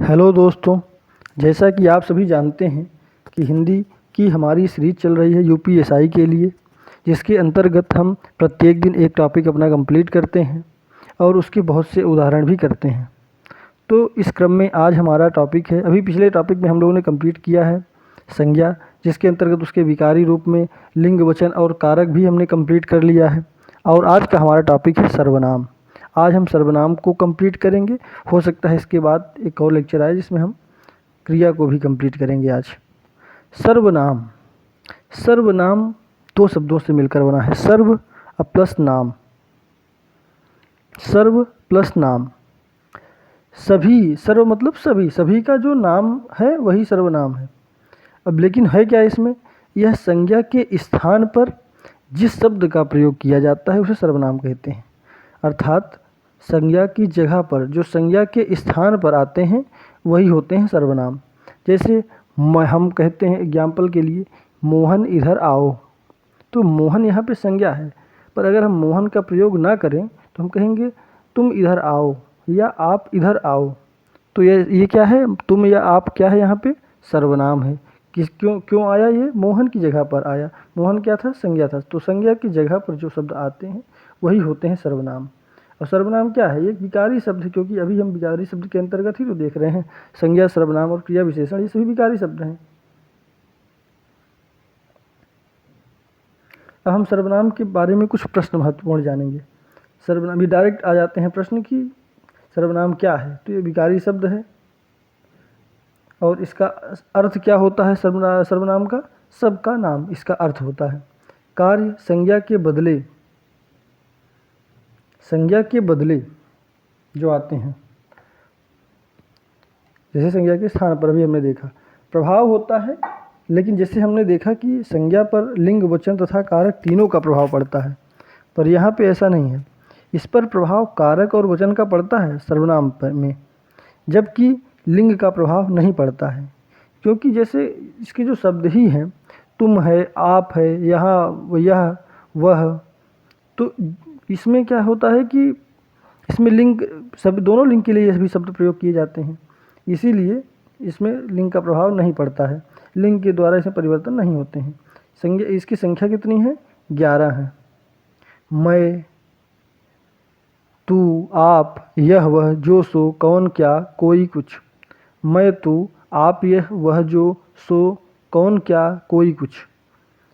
Hello दोस्तों, जैसा कि आप सभी जानते हैं कि हिंदी की हमारी सीरीज चल रही है यूपीएसआई के लिए, जिसके अंतर्गत हम प्रत्येक दिन एक टॉपिक अपना कंप्लीट करते हैं और उसके बहुत से उदाहरण भी करते हैं। तो इस क्रम में आज हमारा टॉपिक है, अभी पिछले टॉपिक में हम लोगों ने कंप्लीट किया है संज्ञा, जिसके अंतर्गत उसके विकारी रूप में लिंग, वचन और कारक भी हमने कंप्लीट कर लिया है। और आज का हमारा टॉपिक है सर्वनाम। आज हम सर्वनाम को कंप्लीट करेंगे। हो सकता है इसके बाद एक और लेक्चर आए जिसमें हम क्रिया को भी कंप्लीट करेंगे। आज सर्वनाम। सर्वनाम दो शब्दों से मिलकर बना है, सर्व प्लस नाम। सर्व प्लस नाम। सभी, सर्व मतलब सभी, सभी का जो नाम है वही सर्वनाम है। अब लेकिन है क्या इसमें, यह संज्ञा के स्थान पर जिस शब्द का प्रयोग किया जाता है उसे सर्वनाम कहते हैं। अर्थात संज्ञा की जगह पर जो संज्ञा के स्थान पर आते हैं वही होते हैं सर्वनाम। जैसे हम कहते हैं एग्जाम्पल के लिए, मोहन इधर आओ, तो मोहन यहाँ पे संज्ञा है, पर अगर हम मोहन का प्रयोग ना करें तो हम कहेंगे तुम इधर आओ या आप इधर आओ। तो ये क्या है, तुम या आप क्या है, यहाँ पे सर्वनाम है। क्यों क्यों आया, ये मोहन की जगह पर आया। मोहन क्या था, संज्ञा था। तो संज्ञा की जगह पर जो शब्द आते हैं वही होते हैं सर्वनाम। और सर्वनाम क्या है, ये विकारी शब्द है, क्योंकि अभी हम विकारी शब्द के अंतर्गत ही तो देख रहे हैं। संज्ञा, सर्वनाम और क्रिया विशेषण ये सभी विकारी शब्द हैं। अब हम सर्वनाम के बारे में कुछ प्रश्न महत्वपूर्ण जानेंगे। सर्वनाम, डायरेक्ट आ जाते हैं प्रश्न की सर्वनाम क्या है। तो ये विकारी शब्द है और इसका अर्थ क्या होता है, सर्वनाम का सबका नाम इसका अर्थ होता है। कार्य, संज्ञा के बदले, संज्ञा के बदले जो आते हैं, जैसे संज्ञा के स्थान पर अभी हमने देखा प्रभाव होता है। लेकिन जैसे हमने देखा कि संज्ञा पर लिंग, वचन तथा कारक तीनों का प्रभाव पड़ता है, पर यहाँ पे ऐसा नहीं है। इस पर प्रभाव कारक और वचन का पड़ता है सर्वनाम में, जबकि लिंग का प्रभाव नहीं पड़ता है। क्योंकि जैसे इसके जो शब्द ही हैं, तुम है, आप है, यहाँ, यह, वह, तो इसमें क्या होता है कि इसमें लिंग, सभी दोनों लिंग के लिए ये सभी शब्द प्रयोग किए जाते हैं, इसीलिए इसमें लिंग का प्रभाव नहीं पड़ता है। लिंग के द्वारा इसमें परिवर्तन नहीं होते हैं। संज्ञा, इसकी संख्या कितनी है, 11 है। मैं, तू, आप, यह, वह, जो, सो, कौन, क्या, कोई, कुछ। मैं, तू, आप, यह, वह, जो, सो, कौन, क्या, कोई, कुछ।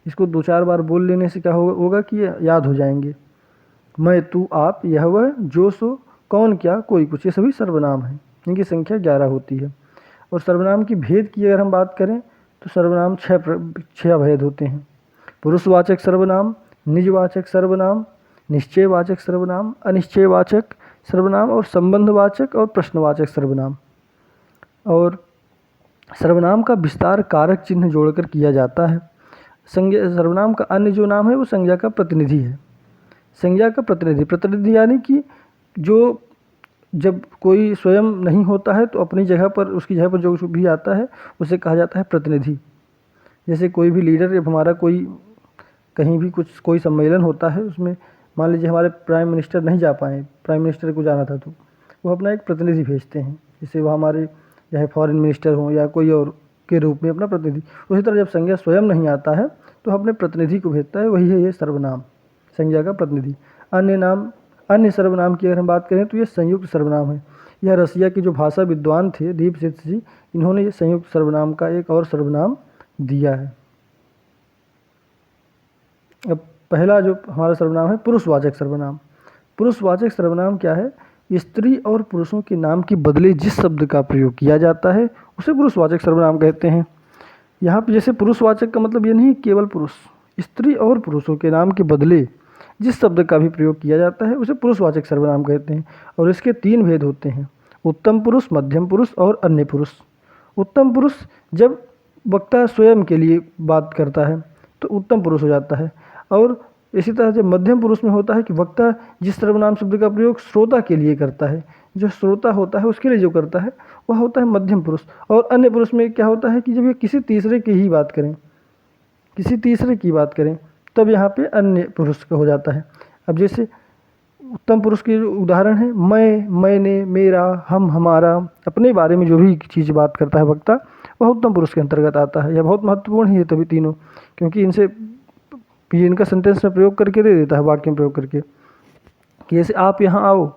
इसको 2-4 बार बोल लेने से क्या होगा कि ये याद हो जाएंगे। मैं, तू, आप, यह, वह, जो, सो, कौन, क्या, कोई, कुछ, ये सभी सर्वनाम हैं। इनकी संख्या 11 होती है। और सर्वनाम की भेद की अगर हम बात करें तो सर्वनाम 6 भेद होते हैं। पुरुषवाचक सर्वनाम, निजवाचक सर्वनाम, निश्चयवाचक सर्वनाम, अनिश्चयवाचक सर्वनाम और संबंधवाचक और प्रश्नवाचक सर्वनाम। और सर्वनाम का विस्तार कारक चिन्ह जोड़कर किया जाता है। सर्वनाम का अन्य जो नाम है वो संज्ञा का प्रतिनिधि है। संज्ञा का प्रतिनिधि, प्रतिनिधि यानी कि जो, जब कोई स्वयं नहीं होता है तो अपनी जगह पर, उसकी जगह पर जो भी आता है उसे कहा जाता है प्रतिनिधि। जैसे कोई भी लीडर, जब हमारा कोई कहीं भी कुछ कोई सम्मेलन होता है, उसमें मान लीजिए हमारे प्राइम मिनिस्टर नहीं जा पाए, प्राइम मिनिस्टर को जाना था, तो वो अपना एक प्रतिनिधि भेजते हैं। जैसे वो हमारे चाहे फॉरेन मिनिस्टर हों या कोई और के रूप में अपना प्रतिनिधि। उसी तरह जब संज्ञा स्वयं नहीं आता है तो अपने प्रतिनिधि को भेजता है, वही है ये सर्वनाम, संज्ञा का प्रतिनिधि। अन्य नाम, अन्य सर्वनाम की अगर हम बात करें तो ये संयुक्त सर्वनाम है। यह रसिया के जो भाषा विद्वान थे दीपसिंह जी, इन्होंने ये संयुक्त सर्वनाम का एक और सर्वनाम दिया है। अब पहला जो हमारा सर्वनाम है पुरुषवाचक सर्वनाम। पुरुषवाचक सर्वनाम क्या है, स्त्री और पुरुषों के नाम के बदले जिस शब्द का प्रयोग किया जाता है उसे पुरुषवाचक सर्वनाम कहते हैं। यहाँ पे जैसे पुरुषवाचक का मतलब ये नहीं केवल पुरुष, स्त्री और पुरुषों के नाम के बदले जिस शब्द का भी प्रयोग किया जाता है उसे पुरुषवाचक सर्वनाम कहते हैं। और इसके 3 भेद होते हैं, उत्तम पुरुष, मध्यम पुरुष और अन्य पुरुष। उत्तम पुरुष जब वक्ता स्वयं के लिए बात करता है तो उत्तम पुरुष हो जाता है। और इसी तरह जब मध्यम पुरुष में होता है कि वक्ता जिस सर्वनाम शब्द का प्रयोग श्रोता के लिए करता है, जो श्रोता होता है उसके लिए जो करता है वह होता है मध्यम पुरुष। और अन्य पुरुष में क्या होता है कि जब ये किसी तीसरे की ही बात करें, किसी तीसरे की बात करें, तब यहाँ पे अन्य पुरुष का हो जाता है। अब जैसे उत्तम पुरुष के जो उदाहरण है मैं, मैंने, मेरा, हम, हमारा, अपने बारे में जो भी चीज़ बात करता है वक्ता, वह उत्तम पुरुष के अंतर्गत आता है। यह बहुत महत्वपूर्ण है ये तभी तीनों, क्योंकि इनसे ये इनका सेंटेंस में प्रयोग करके दे देता है, वाक्य में प्रयोग करके, कि जैसे आप यहाँ आओ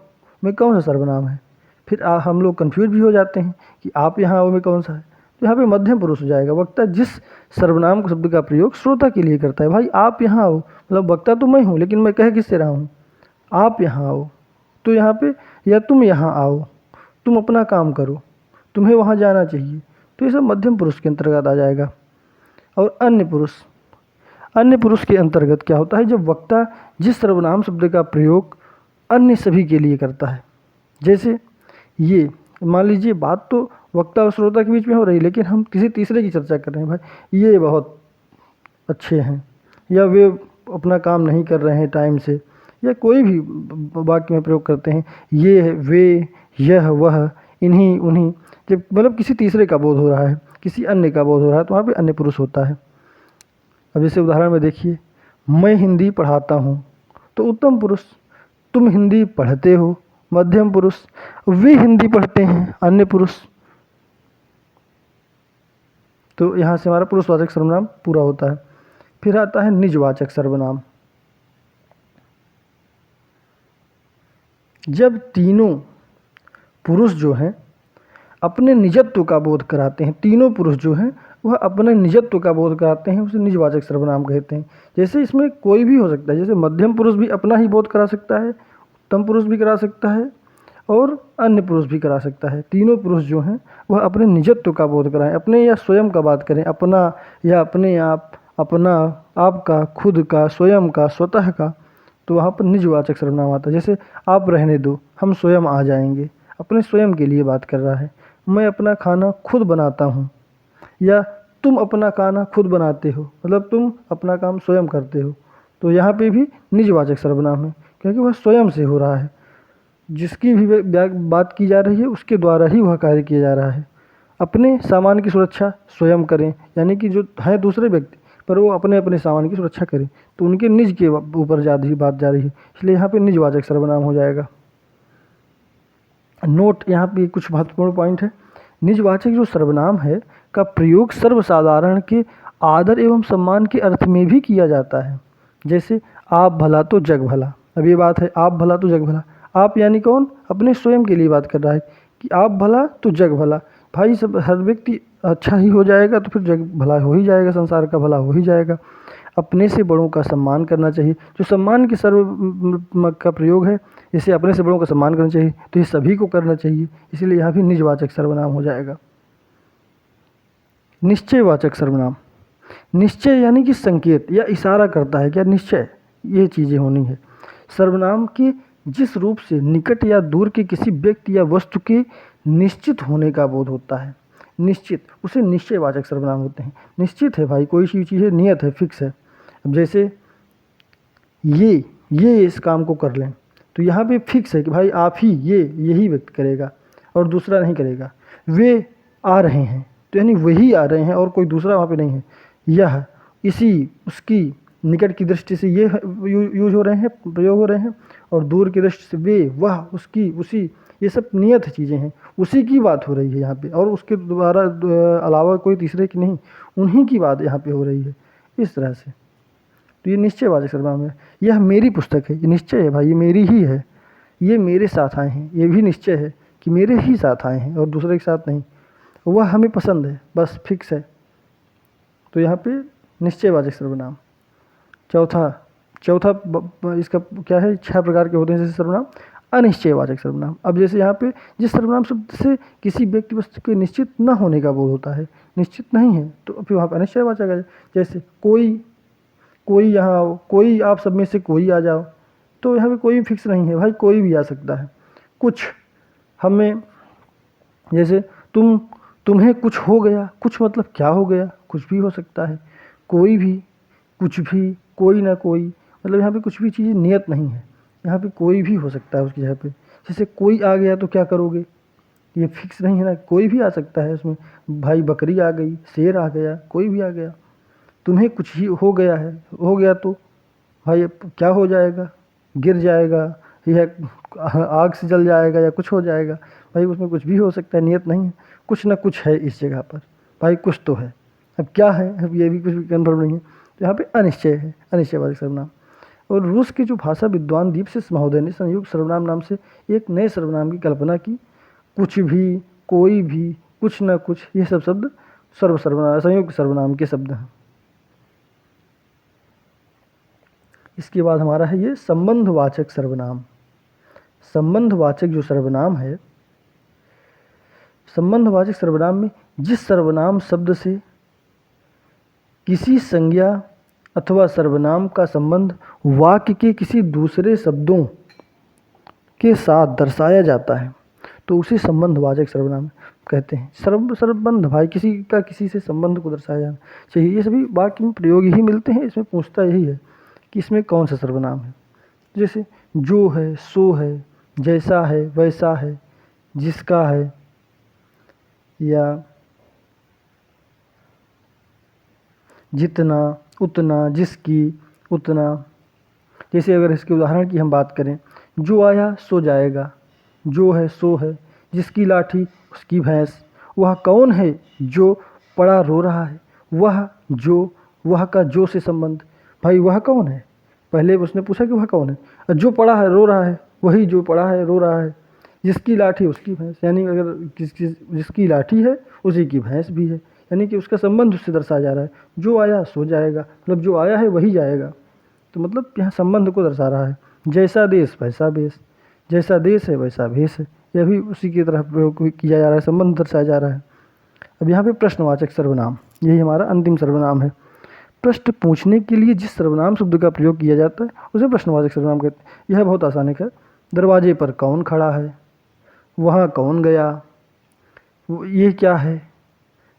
में कौन सा सर्वनाम है। फिर हम लोग कन्फ्यूज भी हो जाते हैं कि आप यहाँ आओ में कौन सा है, तो यहाँ पे मध्यम पुरुष हो जाएगा। वक्ता जिस सर्वनाम को शब्द का प्रयोग श्रोता के लिए करता है, भाई आप यहाँ आओ, मतलब वक्ता तो मैं हूँ लेकिन मैं कह किससे रहा हूँ, आप यहाँ आओ, तो यहाँ पे या तुम यहाँ आओ, तुम अपना काम करो, तुम्हें वहाँ जाना चाहिए, तो ये सब मध्यम पुरुष के अंतर्गत आ जाएगा। और अन्य पुरुष, अन्य पुरुष के अंतर्गत क्या होता है, जब वक्ता जिस सर्वनाम शब्द का प्रयोग अन्य सभी के लिए करता है। जैसे ये मान लीजिए बात तो वक्ता और श्रोता के बीच में हो रही है, लेकिन हम किसी तीसरे की चर्चा कर रहे हैं, भाई ये बहुत अच्छे हैं, या वे अपना काम नहीं कर रहे हैं टाइम से, या कोई भी वाक्य में प्रयोग करते हैं, ये, वे, यह, वह, इन्हीं, उन्हीं, जब मतलब किसी तीसरे का बोध हो रहा है, किसी अन्य का बोध हो रहा है, तो वहाँ पे अन्य पुरुष होता है। अब जैसे उदाहरण में देखिए, मैं हिंदी पढ़ाता हूँ, तो उत्तम पुरुष, तुम हिंदी पढ़ते हो, मध्यम पुरुष, वे हिंदी पढ़ते हैं, अन्य पुरुष। तो यहाँ से हमारा पुरुषवाचक सर्वनाम पूरा होता है। फिर आता है निजवाचक सर्वनाम। जब तीनों पुरुष जो हैं अपने निजत्व का बोध कराते हैं, तीनों पुरुष जो हैं वह अपने निजत्व का बोध कराते हैं, उसे निजवाचक सर्वनाम कहते हैं। जैसे इसमें कोई भी हो सकता है, जैसे मध्यम पुरुष भी अपना ही बोध करा सकता है, उत्तम पुरुष भी करा सकता है, और अन्य पुरुष भी करा सकता है। तीनों पुरुष जो हैं वह अपने निजत्व का बोध कराएं, अपने या स्वयं का बात करें, अपना या अपने आप, अपना, आपका, खुद का, स्वयं का, स्वतः का, तो वहाँ पर निजवाचक सर्वनाम आता है। जैसे आप रहने दो, हम स्वयं आ जाएंगे, अपने स्वयं के लिए बात कर रहा है। मैं अपना खाना खुद बनाता हूँ, या तुम अपना खाना खुद बनाते हो, मतलब तुम अपना काम स्वयं करते हो, तो यहाँ पे भी निजवाचक सर्वनाम है, क्योंकि वह स्वयं से हो रहा है, जिसकी भी बात की जा रही है उसके द्वारा ही वह कार्य किया जा रहा है। अपने सामान की सुरक्षा स्वयं करें, यानी कि जो हैं दूसरे व्यक्ति पर वो अपने अपने सामान की सुरक्षा करें, तो उनके निज के ऊपर ज़्यादा ही बात जा रही है, इसलिए यहाँ पे निजवाचक सर्वनाम हो जाएगा। नोट, यहाँ पे कुछ महत्वपूर्ण पॉइंट है। निजवाचक जो सर्वनाम है का प्रयोग सर्वसाधारण के आदर एवं सम्मान के अर्थ में भी किया जाता है। जैसे आप भला तो जग भला, अब ये बात है आप भला तो जग भला, आप यानी कौन, अपने स्वयं के लिए बात कर रहा है कि आप भला तो जग भला, भाई सब हर व्यक्ति अच्छा ही हो जाएगा तो फिर जग भला हो ही जाएगा, संसार का भला हो ही जाएगा। अपने से बड़ों का सम्मान करना चाहिए, जो सम्मान के सर्व का प्रयोग है, जैसे अपने से बड़ों का सम्मान करना चाहिए, तो ये सभी को करना चाहिए, इसीलिए यहाँ भी निजवाचक सर्वनाम हो जाएगा। निश्चयवाचक सर्वनाम, निश्चय यानी कि संकेत या इशारा करता है, क्या निश्चय ये चीज़ें होनी है। सर्वनाम के जिस रूप से निकट या दूर के किसी व्यक्ति या वस्तु के निश्चित होने का बोध होता है, निश्चित, उसे निश्चयवाचक सर्वनाम होते हैं। निश्चित है भाई, कोई सी चीज़ है, नियत है, फिक्स है। अब जैसे ये इस काम को कर लें, तो यहाँ पे फिक्स है कि भाई आप ही यही व्यक्त करेगा और दूसरा नहीं करेगा। वे आ रहे हैं, तो यानी वही आ रहे हैं और कोई दूसरा वहाँ पे नहीं है। यह, इसी, उसकी, निकट की दृष्टि से ये यूज हो रहे हैं, प्रयोग हो रहे हैं, और दूर की दृष्टि से वे, वह, उसकी, उसी, ये सब नियत चीज़ें हैं, उसी की बात हो रही है यहाँ पे, और उसके द्वारा अलावा कोई तीसरे की नहीं, उन्हीं की बात यहाँ पे हो रही है, इस तरह से। तो ये निश्चयवाचक सर्वनाम है। यह मेरी पुस्तक है, ये निश्चय है भाई, ये मेरी ही है। ये मेरे साथ आए हैं, ये भी निश्चय है कि मेरे ही साथ आए हैं और दूसरे के साथ नहीं। वह हमें पसंद है, बस फिक्स है, तो यहाँ पे निश्चयवाचक सर्वनाम। चौथा इसका क्या है, 6 प्रकार के होते हैं जैसे सर्वनाम। अनिश्चयवाचक सर्वनाम, अब जैसे यहाँ पे जिस सर्वनाम शब्द से किसी व्यक्ति वस्तु के निश्चित न होने का बोध होता है, निश्चित नहीं है, तो फिर वहाँ पर अनिश्चयवाचक है। जैसे कोई यहाँ आओ, कोई आप सब में से कोई आ जाओ, तो यहाँ पे कोई फिक्स नहीं है भाई, कोई भी आ सकता है। कुछ, हमें, जैसे तुम्हें कुछ हो गया, कुछ मतलब क्या हो गया, कुछ भी हो सकता है। कोई भी, कुछ भी, कोई ना कोई, मतलब यहाँ पे कुछ भी चीज़ नियत नहीं है, यहाँ पे कोई भी हो सकता है उसकी जगह पे। जैसे कोई आ गया तो क्या करोगे, ये फिक्स नहीं है ना, कोई भी आ सकता है उसमें, भाई बकरी आ गई, शेर आ गया, कोई भी आ गया। तुम्हें कुछ ही हो गया है, हो गया तो भाई अब क्या हो जाएगा, गिर जाएगा यह आग से जल जाएगा या कुछ हो जाएगा, भाई उसमें कुछ भी हो सकता है, नियत नहीं है, कुछ ना कुछ है इस जगह पर, भाई कुछ तो है। अब क्या है, अब ये भी कुछ भी कन्फर्म नहीं है, तो यहाँ पे अनिश्चय है, अनिश्चयवाचक सर्वनाम। और रूस के जो भाषा विद्वान दीपशिष महोदय ने संयुक्त सर्वनाम नाम से एक नए सर्वनाम की कल्पना की। कुछ भी, कोई भी, कुछ न कुछ, ये सब शब्द सर्वनाम, संयुक्त सर्वनाम के शब्द हैं। इसके बाद हमारा है ये संबंधवाचक सर्वनाम। संबंधवाचक जो सर्वनाम है, संबंधवाचक सर्वनाम में जिस सर्वनाम शब्द से किसी संज्ञा अथवा सर्वनाम का संबंध वाक्य के किसी दूसरे शब्दों के साथ दर्शाया जाता है, तो उसे संबंधवाचक सर्वनाम कहते हैं। संबंध, भाई किसी का किसी से संबंध को दर्शाया जाना चाहिए, ये सभी वाक्य में प्रयोग ही मिलते हैं। इसमें पूछता यही है कि इसमें कौन सा सर्वनाम है। जैसे जो है, सो है, जैसा है, वैसा है, जिसका है, या जितना, उतना, जिसकी, उतना। जैसे अगर इसके उदाहरण की हम बात करें, जो आया सो जाएगा, जो है सो है, जिसकी लाठी उसकी भैंस, वह कौन है जो पड़ा रो रहा है, वह जो, वह का जो से संबंध, भाई वह कौन है, पहले उसने पूछा कि वह कौन है, जो पड़ा है रो रहा है वही जो पड़ा है रो रहा है, जिसकी लाठी उसकी भैंस, यानी अगर जिसकी लाठी है उसी की भैंस भी है, यानी कि उसका संबंध उससे दर्शाया जा रहा है। जो आया सो जाएगा, मतलब जो आया है वही जाएगा, तो मतलब यहाँ संबंध को दर्शा रहा है। जैसा देश वैसा भेष, जैसा देश है वैसा भेष है, यह भी उसी की तरह प्रयोग किया जा रहा है, संबंध दर्शाया जा रहा है। अब यहाँ पे प्रश्नवाचक सर्वनाम, यही हमारा अंतिम सर्वनाम है। प्रश्न पूछने के लिए जिस सर्वनाम शब्द का प्रयोग किया जाता है उसे प्रश्नवाचक सर्वनाम कहते हैं। यह बहुत आसान है। दरवाजे पर कौन खड़ा है, वहाँ कौन गया, ये क्या है,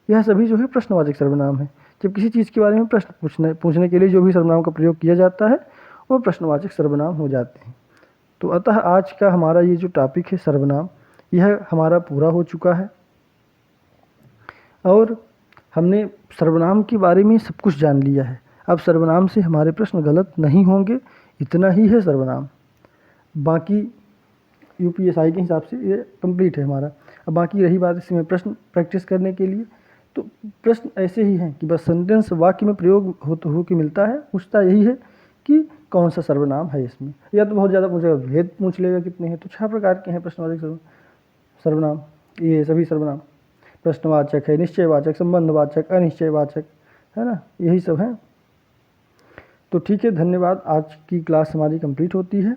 यह सभी जो है प्रश्नवाचक सर्वनाम है। जब किसी चीज़ के बारे में प्रश्न पूछने के लिए जो भी सर्वनाम का प्रयोग किया जाता है वो प्रश्नवाचक सर्वनाम हो जाते हैं। तो अतः आज का हमारा ये जो टॉपिक है सर्वनाम, यह हमारा पूरा हो चुका है और हमने सर्वनाम के बारे में सब कुछ जान लिया है। अब सर्वनाम से हमारे प्रश्न गलत नहीं होंगे, इतना ही है सर्वनाम। बाकी यूपीएसआई के हिसाब से ये कंप्लीट है हमारा। अब बाकी रही बात इसमें प्रश्न प्रैक्टिस करने के लिए, तो प्रश्न ऐसे ही हैं कि बस सेंटेंस वाक्य में प्रयोग हो के मिलता है। पूछता यही है कि कौन सा सर्वनाम है इसमें, या तो बहुत ज़्यादा पूछेगा, भेद पूछ लेगा कितने हैं। तो 6 प्रकार के हैं प्रश्नवाचक सर्वनाम। ये सभी सर्वनाम प्रश्नवाचक है, निश्चयवाचक, संबंधवाचक, अनिश्चयवाचक, है ना, यही सब हैं। तो ठीक है, धन्यवाद। आज की क्लास हमारी कंप्लीट होती है।